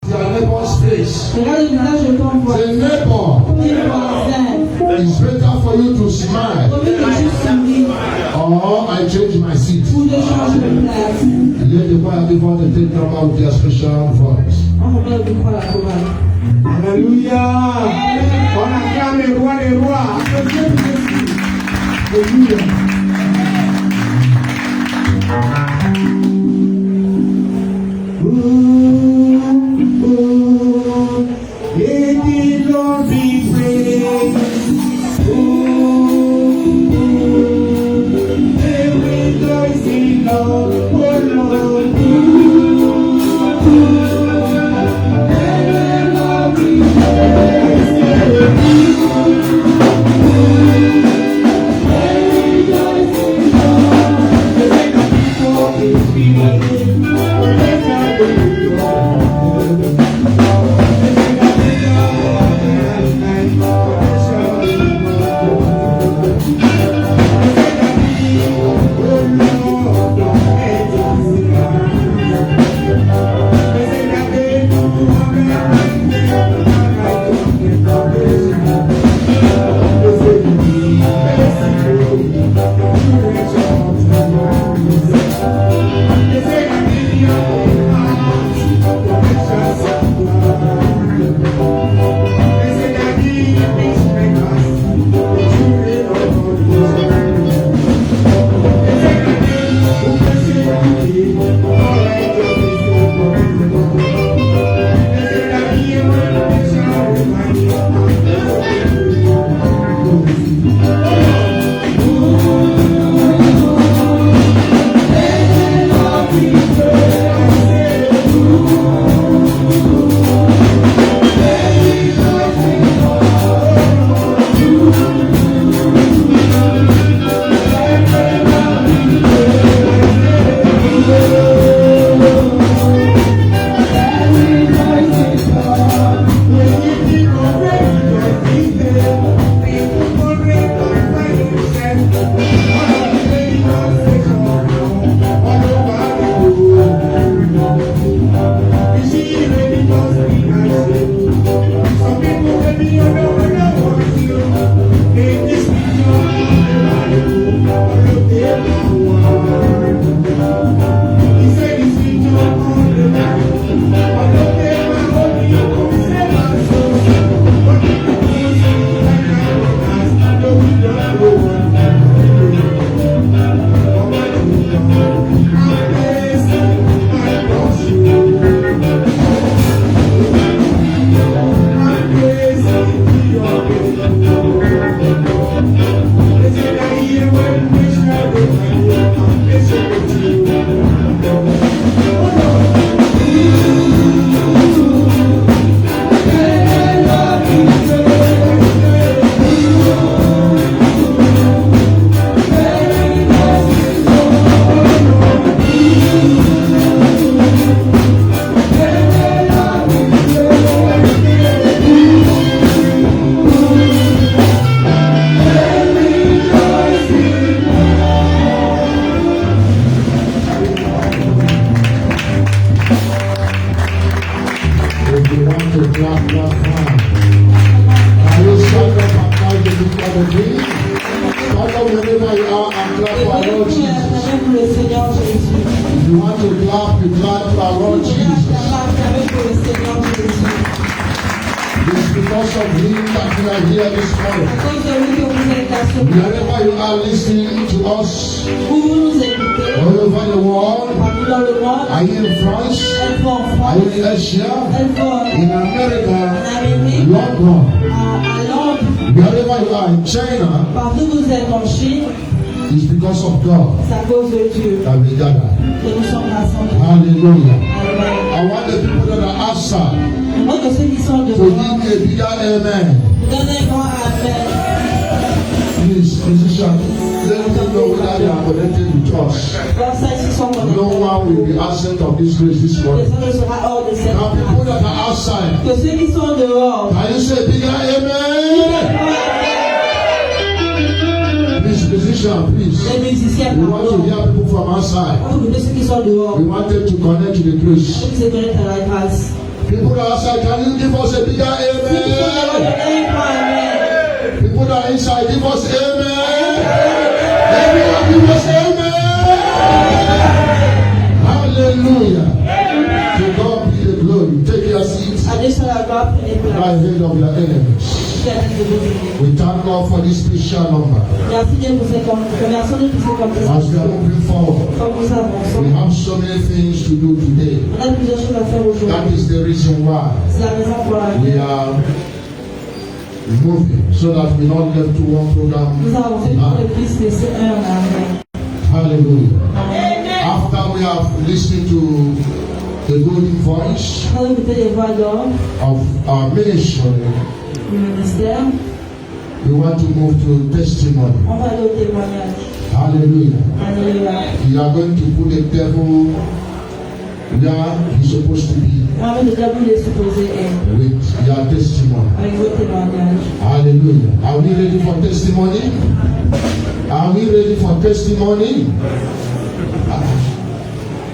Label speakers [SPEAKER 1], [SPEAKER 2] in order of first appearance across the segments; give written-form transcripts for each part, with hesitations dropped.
[SPEAKER 1] Your neighbor's face.
[SPEAKER 2] Regarde le visage de ton voisin.
[SPEAKER 1] Say, neighbor,
[SPEAKER 2] Dis voisin.
[SPEAKER 1] it's better for you to smile.
[SPEAKER 2] Vaut mieux que tu souris
[SPEAKER 1] Or I change my seat.
[SPEAKER 2] ou de changer de place.
[SPEAKER 1] Let the choir before they take number with their special voice.
[SPEAKER 2] On remet le micro à la chorale.
[SPEAKER 3] Alléluia. On acclame le roi des rois. Alléluia. Let the Lord be praised. They rejoice in Lord, oh Lord. Let the Lord be praised. They rejoice in Lord. They say that people is feeling. Let's not do it.
[SPEAKER 1] We want them to connect to the grace. People outside, can you give us a bigger amen? People that are inside, give us amen. Everyone give us amen. Hallelujah. To God be the glory. Take your seats by the head of your enemies. We thank God for this special number. As we are moving forward, we have so many things to do today. That is the reason why we are moving, so that we not left to one program. Hallelujah. After we have listened to the golden voice of our ministry, we want to move to testimony. Hallelujah. We are going to put the devil where he's supposed to be with your testimony. Hallelujah. Are we ready for testimony? Are we ready for testimony?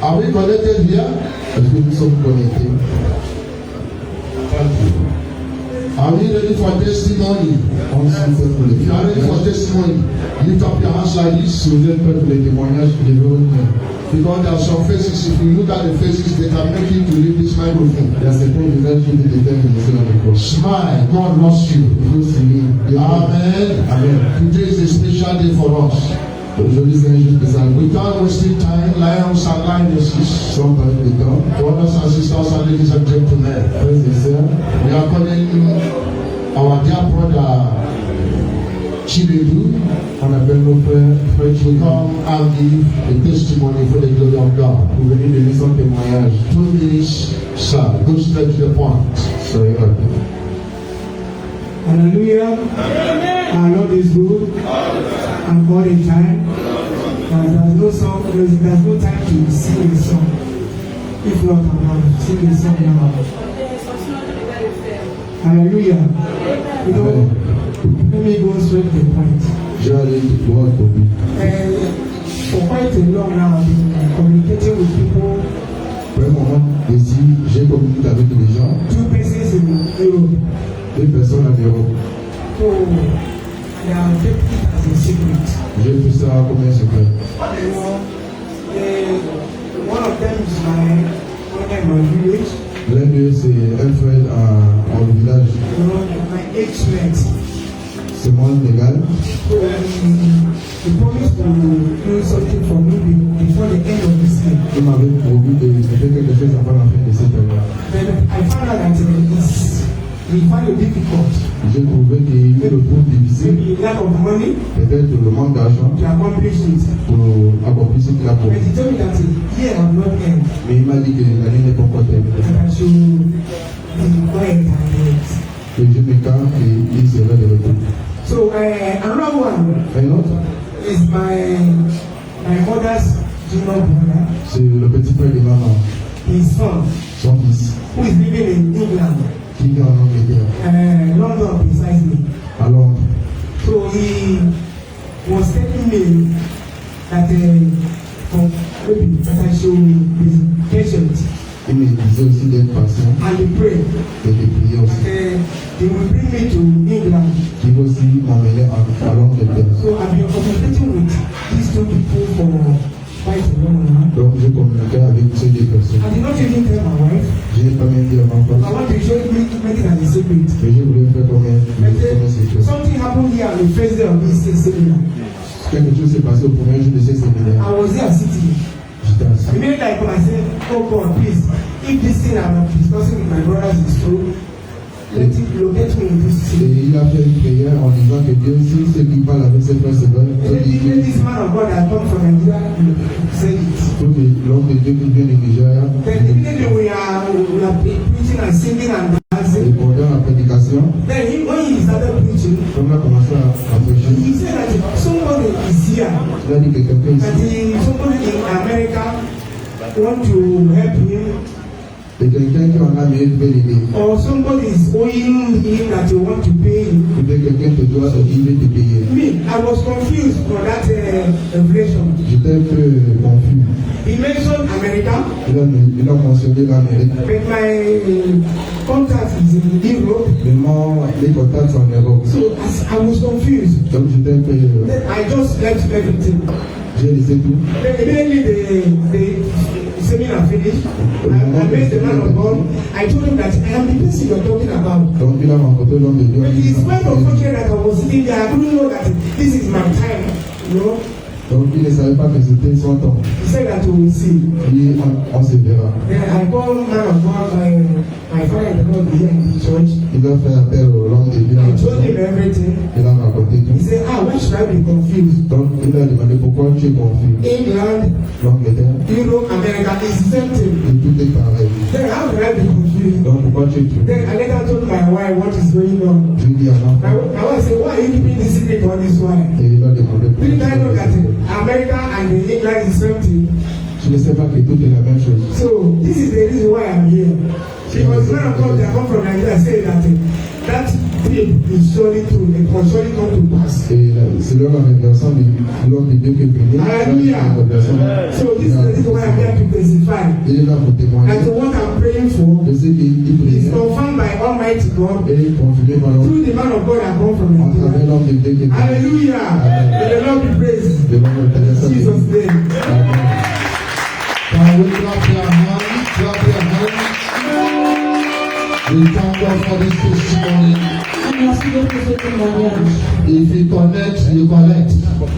[SPEAKER 1] Are we connected here? Est-ce que nous sommes connectés? Are we ready for testimony? If you are ready for testimony, lift up your hands like this. Because there are some faces, if you look at the faces, they can make you to leave this microphone. Smile, God loves you. Amen. Today is a special day for us. Without wasting time, lions and lionesses, brothers and sisters and ladies and gentlemen, we are calling our dear brother Chinedu to come and give a testimony for the glory of God. 2 minutes, sir. Go straight to the point.
[SPEAKER 3] Hallelujah. Our Lord is good and all the time. There's no time to sing a song. If not, I'll sing a song now. Hallelujah. You know, let me go straight to the point. For quite a long now, I've been communicating with people. J'ai communiqué avec les gens. 2 persons in Europe. 2 personnes en Europe. So, they are kept it as a secret. J'ai fait ça comme un secret. One of them is my village. L'un d'eux, c'est un frère au village. My ex-mate. C'est mon légal. So, he promised to do something for me before the end of this year. Il m'avait promis de faire quelque chose avant la fin de cette année. Then I found out that he found it difficult. J'ai trouvé qu'il le trouve difficile. Maybe lack of money. Peut-être le manque d'argent. To accomplish it. Pour accomplir ce qu'il a promis. But he told me that the year has not ended. Mais il m'a dit que l'année n'est pas encore terminée. And I should be quiet and wait. Que je me calme et il sera de retour. So another one. Un autre. Is my mother's junior brother. C'est le petit frère de maman. His son. Son fils. Who is living in England. Qui est en Angleterre. London precisely. À Londres. So he was telling me that maybe that I should be patient. Il me disait aussi d'être patient. And de pray. Et de prier aussi. They will bring me to England. Qui va aussi m'emmener à l'Angleterre. So I've been communicating with these 2 people for quite a long now. Donc je communiquais avec ces 2 personnes. I did not even tell my wife. Je n'ai pas même dit à ma femme. I want to show you make it as a secret. Mais je voulais faire comme un secret. Something happened here on the first day of this seminar. Quelque chose s'est passé au premier jour de ce séminaire. I was there sitting. Immediately I come and say, oh God, please, if this thing I'm discussing with my brothers is true, let it locate me in this city. Et il a fait une prière en disant que Dieu, si ce qui parle avec ses frères et sœurs, this man of God that come from Nigeria said it. Tout l'homme de Dieu qui vient de Nigeria. Then immediately we are preaching and singing and dancing. Et pendant la prédication, then when he started preaching, comme il a commencé à prêcher, he said that somebody is here. Il a dit que quelqu'un ici. Somebody in America want to help him. Et quelqu'un qui en a mais veut l'aider.
[SPEAKER 4] Or somebody is owing him that you want to pay him.
[SPEAKER 3] Peut-être quelqu'un te doit, il veut te payer.
[SPEAKER 4] Me, I was confused for that revelation.
[SPEAKER 3] J'étais un peu confus.
[SPEAKER 4] He mentioned America,
[SPEAKER 3] Il a mentionné l'Amérique.
[SPEAKER 4] but my contact is in Europe.
[SPEAKER 3] Vraiment, les contacts sont en Europe.
[SPEAKER 4] So I was confused.
[SPEAKER 3] Donc j'étais un peu.
[SPEAKER 4] Then I just left everything.
[SPEAKER 3] J'ai laissé tout.
[SPEAKER 4] Then immediately the seminar finished. I met the man of God. I told him that I am the person you're talking about.
[SPEAKER 3] Donc il a rencontré l'homme de Dieu.
[SPEAKER 4] But it's quite unfortunate that I was sitting there. I couldn't know that this is my time. You know?
[SPEAKER 3] Donc il ne savait pas que c'était son temps.
[SPEAKER 4] He said that we will see.
[SPEAKER 3] Puis on se verra.
[SPEAKER 4] Then I called man of God, my father in the Lord here in the church.
[SPEAKER 3] Il a fait appel au l'homme de Dieu.
[SPEAKER 4] I told him everything.
[SPEAKER 3] Il a raconté
[SPEAKER 4] He
[SPEAKER 3] tout.
[SPEAKER 4] said, why should I be confused?
[SPEAKER 3] Donc il a demandé pourquoi tu es confus.
[SPEAKER 4] England,
[SPEAKER 3] L'Angleterre,
[SPEAKER 4] Europe, America is the same thing.
[SPEAKER 3] et tout est pareil.
[SPEAKER 4] Then how can I be confused?
[SPEAKER 3] Donc pourquoi tu es tout?
[SPEAKER 4] Then I later told my wife what is going on.
[SPEAKER 3] Je lui dis à
[SPEAKER 4] My
[SPEAKER 3] l'enfant.
[SPEAKER 4] wife said, why are you keeping this secret on this one?
[SPEAKER 3] Et il a demandé
[SPEAKER 4] Didn't I know that
[SPEAKER 3] pourquoi.
[SPEAKER 4] America and England is the same thing?
[SPEAKER 3] Je ne sais pas que tout est la même chose.
[SPEAKER 4] So this is the reason why I'm here. Because when I come, I come from Nigeria, say that trip is surely true. It will surely come to pass.
[SPEAKER 3] Et c'est là la révélation de l'homme de Dieu qui est venu.
[SPEAKER 4] Hallelujah. So this is the reason why I'm here to testify.
[SPEAKER 3] Il est là pour témoigner.
[SPEAKER 4] That what I'm praying for
[SPEAKER 3] De ce qu'il
[SPEAKER 4] is
[SPEAKER 3] priait
[SPEAKER 4] confirmed by Almighty God
[SPEAKER 3] et confirmé par l'homme.
[SPEAKER 4] through the man of God I come from
[SPEAKER 3] À travers
[SPEAKER 4] Nigeria.
[SPEAKER 3] l'homme de Dieu qui est venu.
[SPEAKER 4] Hallelujah. May the Lord be praised.
[SPEAKER 3] Devant le Père
[SPEAKER 4] In Jesus'
[SPEAKER 3] Saint-Esprit.
[SPEAKER 4] name.
[SPEAKER 3] Amen.
[SPEAKER 1] Can we clap your hands? Clap your hands. We thank God for this testimony.
[SPEAKER 2] Merci beaucoup pour ce témoignage.
[SPEAKER 1] If you connect, you collect.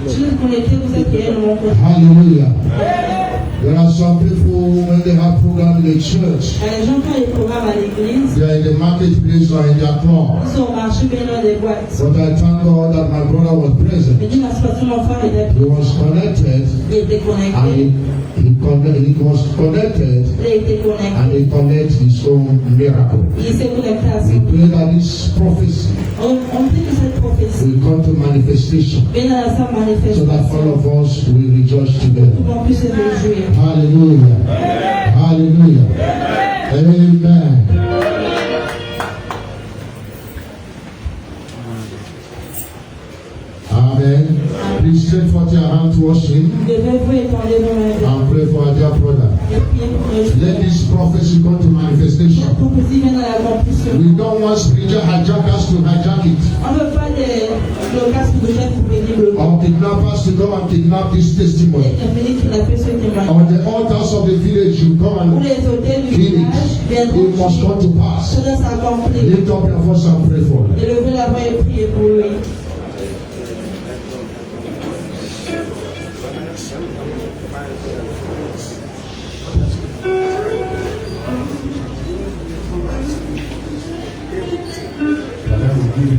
[SPEAKER 2] Si vous connectez, vous êtes réellement connectés.
[SPEAKER 1] Hallelujah. There are some people, when they have program in the church,
[SPEAKER 2] Les gens qui ont des programmes à l'église,
[SPEAKER 1] they are in the marketplace or in their club.
[SPEAKER 2] ils sont au marché, bien dans des boîtes.
[SPEAKER 1] But I thank God that my brother was present.
[SPEAKER 2] Mais Dieu merci parce que mon frère était
[SPEAKER 1] He was connected,
[SPEAKER 2] il était connecté.
[SPEAKER 1] and he was connected,
[SPEAKER 2] Il a été connecté.
[SPEAKER 1] and he connected his own miracle.
[SPEAKER 2] Il s'est connecté à
[SPEAKER 1] We
[SPEAKER 2] ça.
[SPEAKER 1] pray that this prophecy
[SPEAKER 2] On dit que cette prophétie
[SPEAKER 1] will come to manifestation,
[SPEAKER 2] vient dans sa
[SPEAKER 1] so that all
[SPEAKER 2] manifestation.
[SPEAKER 1] of us will rejoice together.
[SPEAKER 2] Tout le monde puisse se réjouir.
[SPEAKER 1] Hallelujah. Hallelujah. Amen. Amen. Please stretch forth your hand towards him
[SPEAKER 2] Vous devez vous étendre vos mains
[SPEAKER 1] and pray for our dear brother.
[SPEAKER 2] et prier pour le
[SPEAKER 1] Let this prophecy come to manifestation.
[SPEAKER 2] Cette prophétie vient dans l'accomplissement.
[SPEAKER 1] We don't want spiritual hijackers to hijack it,
[SPEAKER 2] On ne veut pas des blocages de chefs pour venir bloquer.
[SPEAKER 1] or kidnappers to come and kidnap this testimony.
[SPEAKER 2] Et venir kidnapper ce témoignage.
[SPEAKER 1] On the altars of the village, you come
[SPEAKER 2] Pour
[SPEAKER 1] and
[SPEAKER 2] les hôtels du
[SPEAKER 1] kill
[SPEAKER 2] village,
[SPEAKER 1] it.
[SPEAKER 2] viendront
[SPEAKER 1] It must come to pass.
[SPEAKER 2] cela s'accomplit.
[SPEAKER 1] Lift up your voice and pray for it.
[SPEAKER 2] Et levez la main et priez pour lui.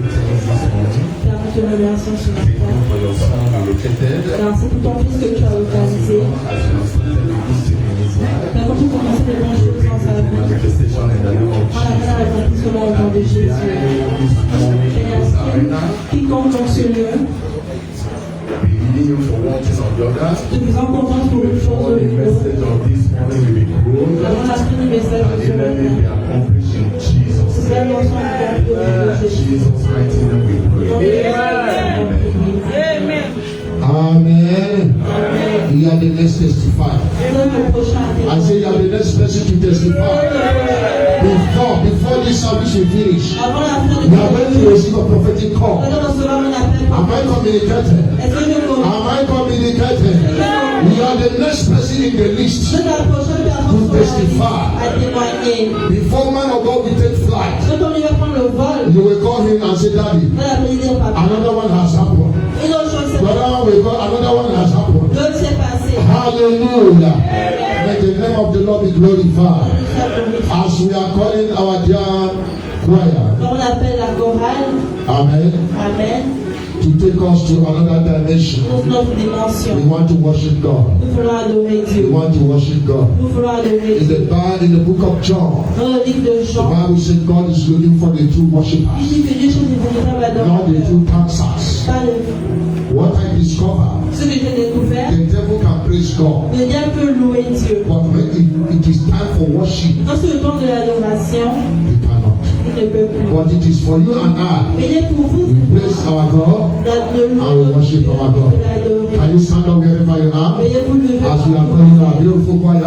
[SPEAKER 2] Père, nous te remercions ce matin. Merci pour ton fils que tu as organisé. Père, quand tu commences les bonnes choses dans sa vie, on appelle à l'accomplissement au nom de Jésus. Seigneur, quiconque dans ce lieu, je vous encourage pour une chose ou une autre. Avant la fin du message de ce matin, c'est la notion du complot de Jésus.
[SPEAKER 1] Amen. You are the next testifier.
[SPEAKER 2] Le prochain
[SPEAKER 1] I say you are the next person to testify. Before this service will finish,
[SPEAKER 2] avant la fin
[SPEAKER 1] you are going to receive a prophetic
[SPEAKER 2] nous
[SPEAKER 1] call.
[SPEAKER 2] allons recevoir un appel.
[SPEAKER 1] Am I communicated?
[SPEAKER 2] Est-ce que je comprends?
[SPEAKER 1] Am I communicated? You are the next person in the list.
[SPEAKER 2] Je suis la prochaine personne à témoigner.
[SPEAKER 1] Before man of God will take flight,
[SPEAKER 2] Quand on va prendre le vol,
[SPEAKER 1] you will call him and say, Daddy,
[SPEAKER 2] on va l'appeler dire papa.
[SPEAKER 1] another one has happened.
[SPEAKER 2] Une autre chose s'est
[SPEAKER 1] The other one will call, another one has happened.
[SPEAKER 2] L'autre s'est passé.
[SPEAKER 1] Hallelujah. Let the name of the Lord be glorified. As we are calling our dear choir.
[SPEAKER 2] Quand on appelle la chorale,
[SPEAKER 1] Amen.
[SPEAKER 2] Amen.
[SPEAKER 1] to take us to another dimension. We want to worship God. We want to worship God. In the book of John, the Bible says God is looking for the true worshippers, not the true dancers. What I discovered, the devil can praise God, but when it is time for worship, he cannot. But it is for you and I. We praise our God and we worship our God. Can you stand up wherever you are as we are calling our beautiful choir?